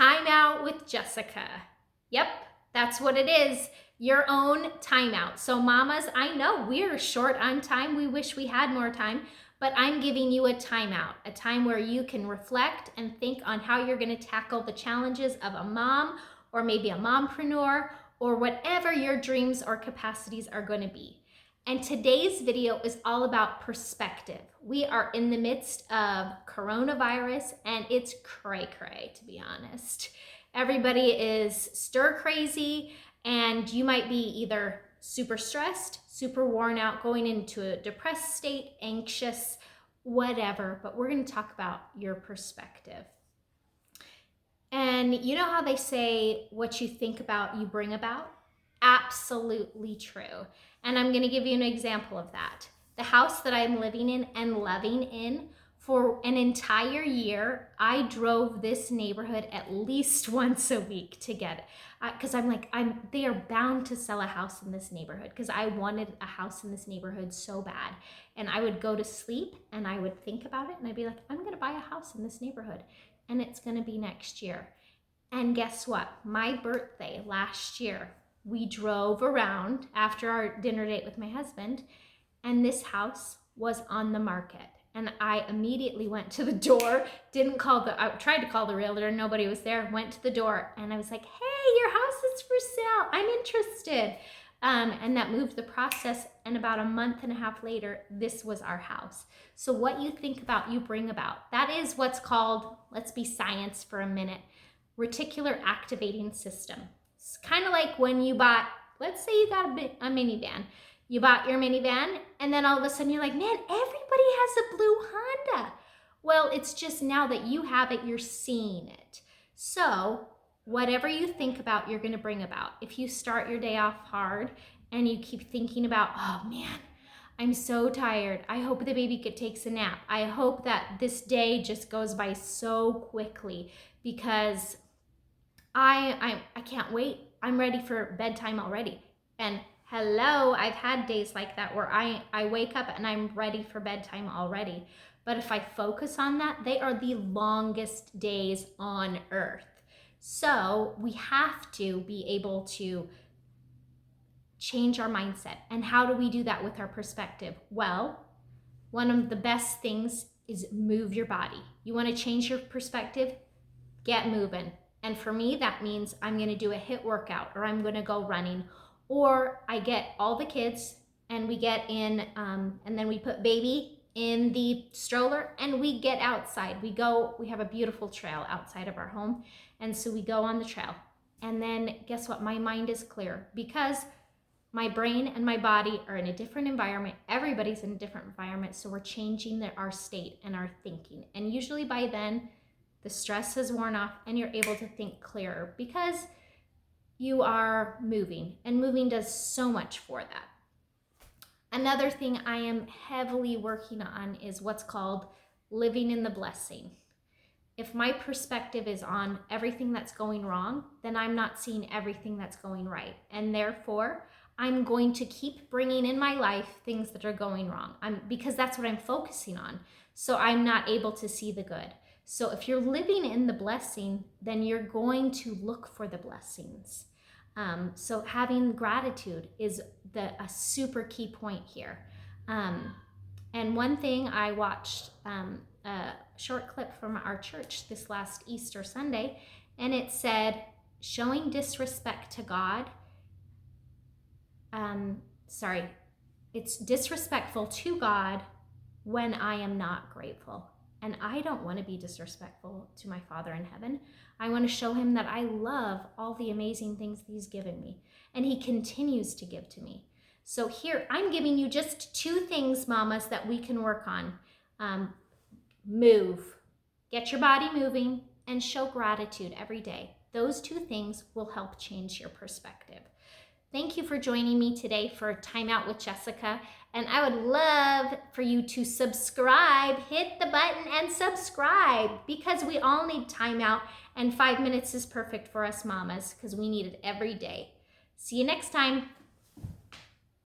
Time Out with Jessica. Yep, that's what it is. Your own timeout. So mamas, I know we're short on time. We wish we had more time, but I'm giving you a timeout, a time where you can reflect and think on how you're going to tackle the challenges of a mom or maybe a mompreneur or whatever your dreams or capacities are going to be. And today's video is all about perspective. We are in the midst of coronavirus and it's cray-cray, to be honest. Everybody is stir crazy and you might be either super stressed, super worn out, going into a depressed state, anxious, whatever, but we're going to talk about your perspective. And you know how they say what you think about, you bring about? Absolutely true. And I'm going to give you an example of that. The house that I'm living in and loving in, for an entire year, I drove this neighborhood at least once a week to get it. Because I'm like, they are bound to sell a house in this neighborhood because I wanted a house in this neighborhood so bad. And I would go to sleep and I would think about it and I'd be like, I'm going to buy a house in this neighborhood and it's going to be next year. And guess what? My birthday last year, we drove around after our dinner date with my husband and this house was on the market. And I immediately went to the door, I tried to call the realtor, nobody was there, went to the door and I was like, hey, your house is for sale, I'm interested. And that moved the process, and about a month and a half later, this was our house. So what you think about, you bring about. That is what's called, let's be science for a minute, reticular activating system. It's kind of like when you bought, let's say you got a minivan. You bought your minivan and then all of a sudden you're like, man, everybody has a blue Honda. Well, it's just now that you have it, you're seeing it. So whatever you think about, you're going to bring about. If you start your day off hard and you keep thinking about, oh man, I'm so tired. I hope the baby takes a nap. I hope that this day just goes by so quickly because I can't wait. I'm ready for bedtime already. And hello, I've had days like that where I wake up and I'm ready for bedtime already. But if I focus on that, they are the longest days on earth. So we have to be able to change our mindset. And how do we do that with our perspective? Well, one of the best things is move your body. You want to change your perspective? Get moving. And for me, that means I'm going to do a HIIT workout or I'm going to go running. Or I get all the kids and we get in, and then we put baby in the stroller and we get outside. We have a beautiful trail outside of our home. And so we go on the trail. And then guess what? My mind is clear because my brain and my body are in a different environment. Everybody's in a different environment. So we're changing our state and our thinking. And usually by then, the stress has worn off and you're able to think clearer because you are moving, and moving does so much for that. Another thing I am heavily working on is what's called living in the blessing. If my perspective is on everything that's going wrong, then I'm not seeing everything that's going right. And therefore, I'm going to keep bringing in my life things that are going wrong because that's what I'm focusing on. So I'm not able to see the good. So if you're living in the blessing, then you're going to look for the blessings. So having gratitude is a super key point here. And one thing, I watched a short clip from our church this last Easter Sunday, and it said, showing disrespect to God, it's disrespectful to God when I am not grateful. And I don't want to be disrespectful to my Father in heaven. I want to show him that I love all the amazing things he's given me. And he continues to give to me. So here, I'm giving you just 2 things, mamas, that we can work on. Move. Get your body moving and show gratitude every day. Those 2 things will help change your perspective. Thank you for joining me today for Time Out with Jessica. And I would love for you to subscribe, hit the button and subscribe because we all need time out and 5 minutes is perfect for us mamas because we need it every day. See you next time.